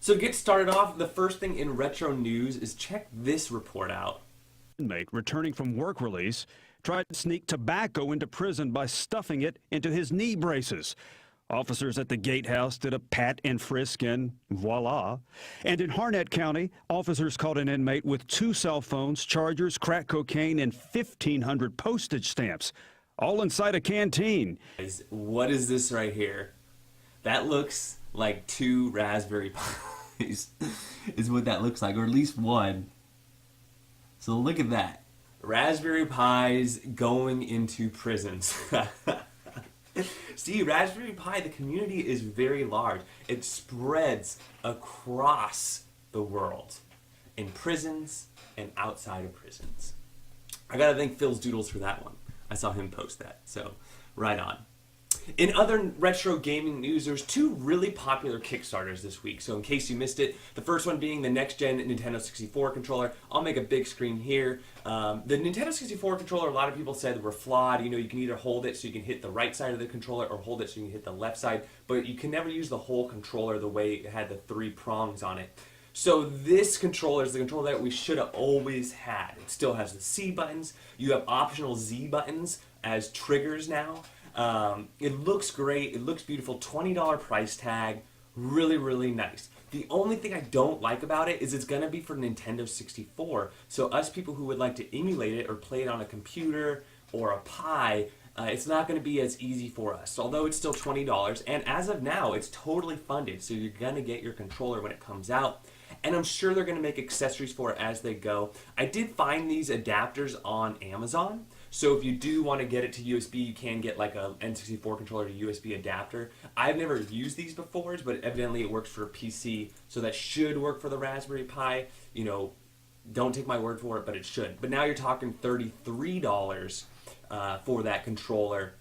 So to get started off, the first thing in retro news is check this report out. Inmate returning from work release tried to sneak tobacco into prison by stuffing it into his knee braces. Officers at the gatehouse did a pat and frisk and voila. And in Harnett County, officers caught an inmate with 2 cell phones, chargers, crack cocaine, and 1,500 postage stamps, all inside a canteen. What is this right here? That looks like 2 Raspberry Pis is what that looks like, or at least 1. So look at that. Raspberry Pis going into prisons. See, Raspberry Pi, the community is very large. It spreads across the world, in prisons and outside of prisons. I gotta thank Phil's Doodles for that one. I saw him post that, so right on. In other retro gaming news, there's 2 really popular Kickstarters this week. So in case you missed it, the first one being the next-gen Nintendo 64 controller. I'll make a big screen here. The Nintendo 64 controller, a lot of people said were flawed. You know, you can either hold it so you can hit the right side of the controller or hold it so you can hit the left side, but you can never use the whole controller the way it had the 3 prongs on it. So this controller is the controller that we should have always had. It still has the C buttons. You have optional Z buttons as triggers now. It looks great, it looks beautiful, $20 price tag, really, really nice. The only thing I don't like about it is it's going to be for Nintendo 64, so us people who would like to emulate it or play it on a computer or a Pi, it's not going to be as easy for us, although it's still $20, and as of now, it's totally funded, so you're going to get your controller when it comes out. And I'm sure they're going to make accessories for it as they go. I did find these adapters on Amazon. So if you do want to get it to USB, you can get like a N64 controller to USB adapter. I've never used these before, but evidently it works for a PC, so that should work for the Raspberry Pi. You know, don't take my word for it, but it should. But now you're talking $33 for that controller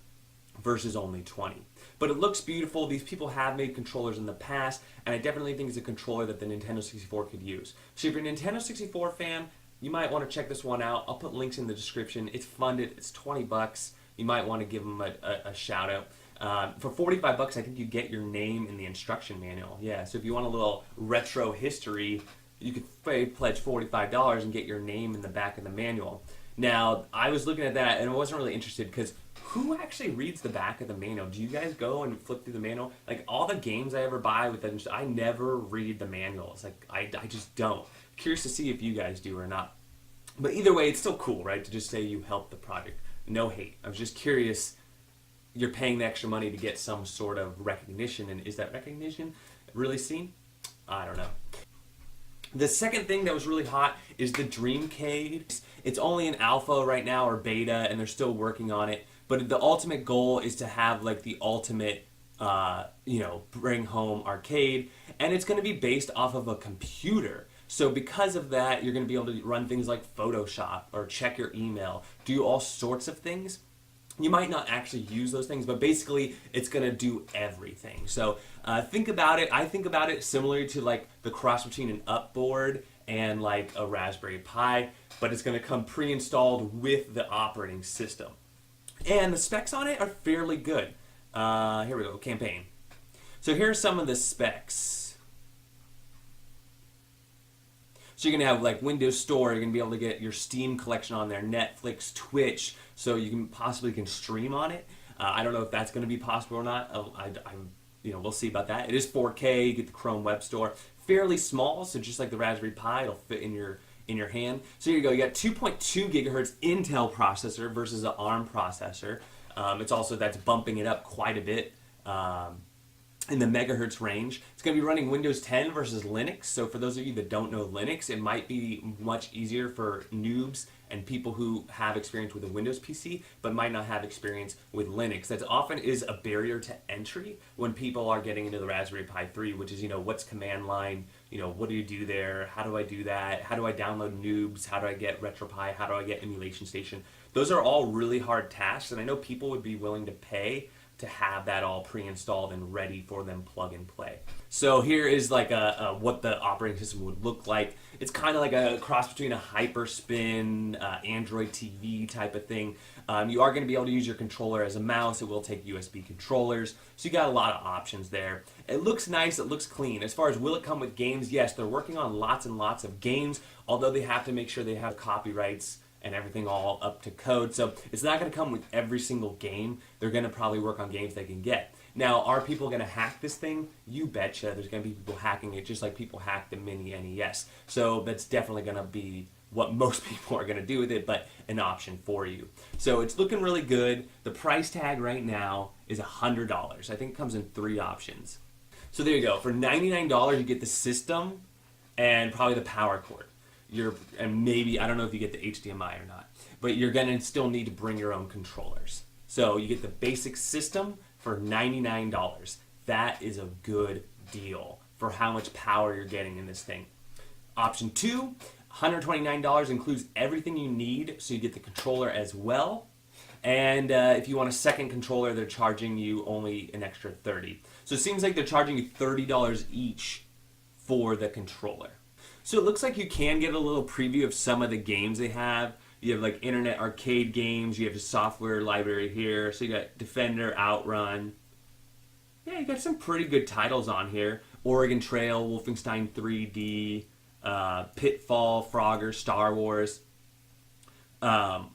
versus only $20. But it looks beautiful. These people have made controllers in the past, and I definitely think it's a controller that the Nintendo 64 could use. So if you're a Nintendo 64 fan, you might want to check this one out. I'll put links in the description. It's funded. It's $20. You might want to give them a shout out. For $45, I think you get your name in the instruction manual. Yeah, so if you want a little retro history, you could pledge $45 and get your name in the back of the manual. Now, I was looking at that and I wasn't really interested because who actually reads the back of the manual? Do you guys go and flip through the manual? Like all the games I ever buy with them, I never read the manuals. Like I just don't. Curious to see if you guys do or not. But either way, it's still cool, right? To just say you helped the project. No hate. I was just curious. You're paying the extra money to get some sort of recognition, and is that recognition really seen? I don't know. The second thing that was really hot is the Dreamcade. It's only in alpha right now or beta, and they're still working on it. But the ultimate goal is to have like the ultimate, bring home arcade, and it's going to be based off of a computer. So because of that, you're going to be able to run things like Photoshop or check your email, do all sorts of things. You might not actually use those things, but basically it's going to do everything. So think about it. I think about it similar to like the cross between an Upboard and like a Raspberry Pi, but it's going to come pre-installed with the operating system. And the specs on it are fairly good. Here we go, campaign. So here are some of the specs. So you're going to have like Windows Store, you're going to be able to get your Steam collection on there, Netflix, Twitch, so you can possibly stream on it. I don't know if that's going to be possible or not. We'll see about that. It is 4K, you get the Chrome Web Store. Fairly small, so just like the Raspberry Pi, it'll fit in your hand. So here you go, you got 2.2 gigahertz Intel processor versus an ARM processor. That's bumping it up quite a bit. In the megahertz range. It's going to be running Windows 10 versus Linux, so for those of you that don't know Linux, it might be much easier for noobs and people who have experience with a Windows PC but might not have experience with Linux. That often is a barrier to entry when people are getting into the Raspberry Pi 3, which is, what's command line, what do you do there, how do I do that, how do I download noobs, how do I get RetroPie, how do I get Emulation Station. Those are all really hard tasks, and I know people would be willing to pay to have that all pre-installed and ready for them plug and play. So here is like a what the operating system would look like. It's kind of like a cross between a Hyperspin, Android TV type of thing. You are going to be able to use your controller as a mouse. It will take USB controllers. So you got a lot of options there. It looks nice. It looks clean. As far as will it come with games, yes, they're working on lots and lots of games, although they have to make sure they have copyrights and everything all up to code. So it's not going to come with every single game. They're going to probably work on games they can get. Now, are people going to hack this thing? You betcha. There's going to be people hacking it just like people hack the mini NES. So that's definitely going to be what most people are going to do with it, but an option for you. So it's looking really good. The price tag right now is $100. I think it comes in 3 options. So there you go. For $99, you get the system and probably the power cord. And maybe, I don't know if you get the HDMI or not, but you're going to still need to bring your own controllers. So you get the basic system for $99. That is a good deal for how much power you're getting in this thing. Option 2, $129 includes everything you need, so you get the controller as well. And if you want a second controller, they're charging you only an extra $30. So it seems like they're charging you $30 each for the controller. So it looks like you can get a little preview of some of the games they have. You have like Internet Arcade games. You have a software library here. So you got Defender, Outrun. Yeah, you got some pretty good titles on here. Oregon Trail, Wolfenstein 3D, Pitfall, Frogger, Star Wars. And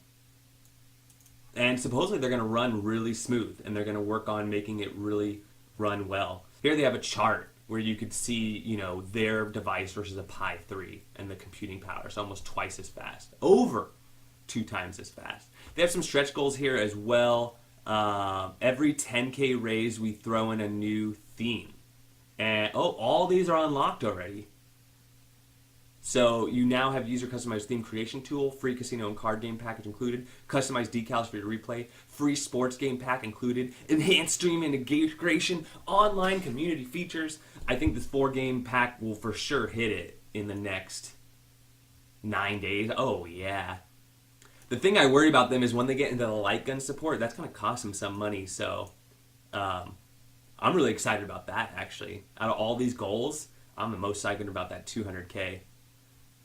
supposedly they're going to run really smooth, and they're going to work on making it really run well. Here they have a chart where you could see, you know, their device versus a Pi 3 and the computing power. So almost twice as fast. Over 2 times as fast. They have some stretch goals here as well. Every 10K raise, we throw in a new theme. And, all these are unlocked already. So you now have user customized theme creation tool, free casino and card game package included, customized decals for your replay, free sports game pack included, enhanced stream integration, online community features. I think this 4-game pack will for sure hit it in the next 9 days. Oh yeah. The thing I worry about them is when they get into the light gun support, that's going to cost them some money. So I'm really excited about that, actually. Out of all these goals, I'm the most excited about that 200K.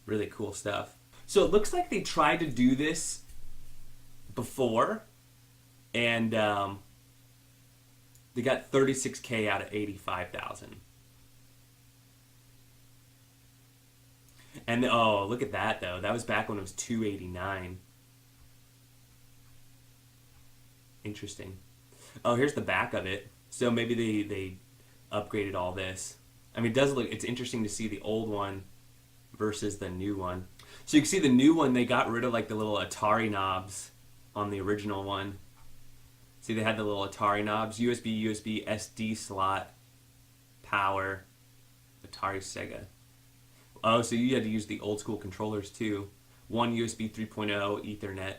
Really cool stuff. So it looks like they tried to do this before, and they got 36K out of 85,000. And oh, look at that though. That was back when it was 289. Interesting. Oh, here's the back of it. So maybe they upgraded all this. I mean, it does look. It's interesting to see the old one versus the new one. So you can see the new one, they got rid of like the little Atari knobs on the original one. See, they had the little Atari knobs, USB, SD slot, power, Atari, Sega. Oh, so you had to use the old school controllers too. One USB 3.0 Ethernet,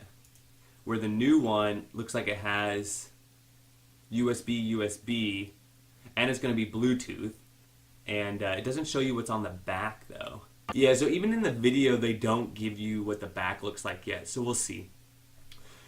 where the new one looks like it has USB, and it's going to be Bluetooth. And it doesn't show you what's on the back though. Yeah, so even in the video, they don't give you what the back looks like yet, so we'll see.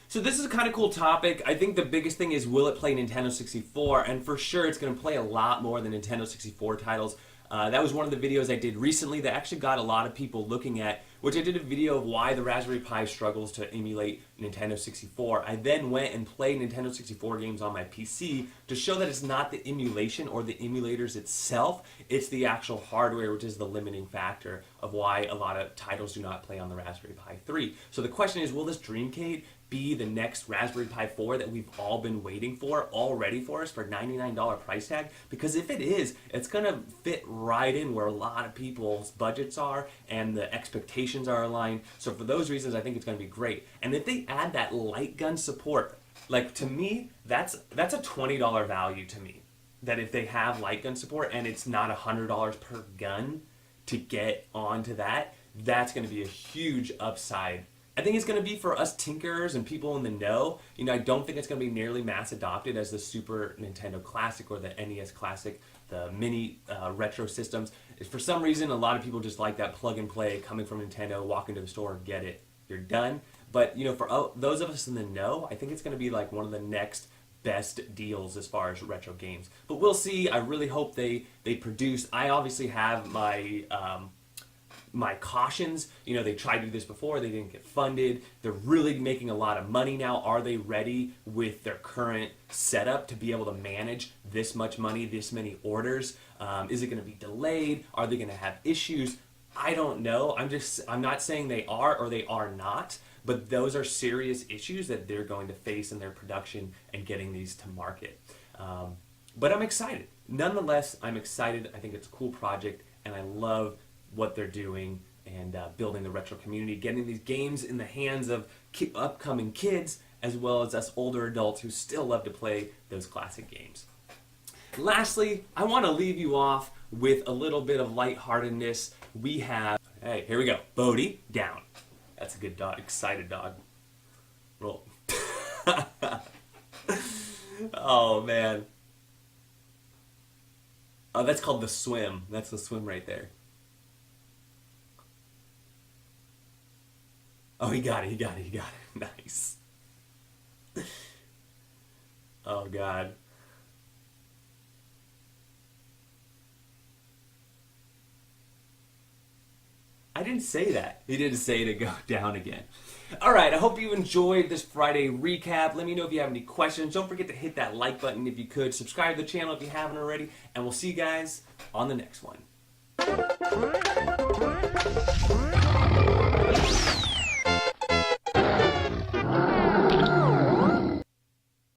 So this is a kind of cool topic. I think the biggest thing is, will it play Nintendo 64? And for sure, it's going to play a lot more than Nintendo 64 titles. That was one of the videos I did recently that actually got a lot of people looking at, which I did a video of why the Raspberry Pi struggles to emulate Nintendo 64. I then went and played Nintendo 64 games on my PC to show that it's not the emulation or the emulators itself, it's the actual hardware which is the limiting factor of why a lot of titles do not play on the Raspberry Pi 3. So the question is, will this Dreamcade be the next Raspberry Pi 4 that we've all been waiting for, all ready for us for $99 price tag? Because if it is, it's going to fit right in where a lot of people's budgets are and the expectations are aligned. So for those reasons, I think it's going to be great. And if they add that light gun support, like, to me, that's a $20 value to me. That if they have light gun support and it's not $100 per gun to get onto that, that's going to be a huge upside. I think it's going to be for us tinkerers and people in the know. You know, I don't think it's going to be nearly mass adopted as the Super Nintendo Classic or the NES Classic, the mini retro systems. For some reason, a lot of people just like that plug and play, coming from Nintendo, walk into the store, get it, you're done. But, you know, for those of us in the know, I think it's going to be like one of the next best deals as far as retro games. But we'll see. I really hope they produce. I obviously have my my cautions. You know, they tried to do this before, they didn't get funded. They're really making a lot of money now. Are they ready with their current setup to be able to manage this much money, this many orders? Is it going to be delayed? Are they going to have issues? I don't know. I'm not saying they are or they are not, but those are serious issues that they're going to face in their production and getting these to market. But I'm excited. Nonetheless, I'm excited. I think it's a cool project, and I love what they're doing and building the retro community, getting these games in the hands of upcoming kids as well as us older adults who still love to play those classic games. Lastly, I want to leave you off with a little bit of lightheartedness. We have, hey, here we go, Bodhi, down. That's a good dog, excited dog. Roll. Oh, man. Oh, that's called the swim. That's the swim right there. Oh, he got it. Nice. Oh, God. I didn't say that. He didn't say to go down again. All right, I hope you enjoyed this Friday recap. Let me know if you have any questions. Don't forget to hit that like button if you could. Subscribe to the channel if you haven't already. And we'll see you guys on the next one.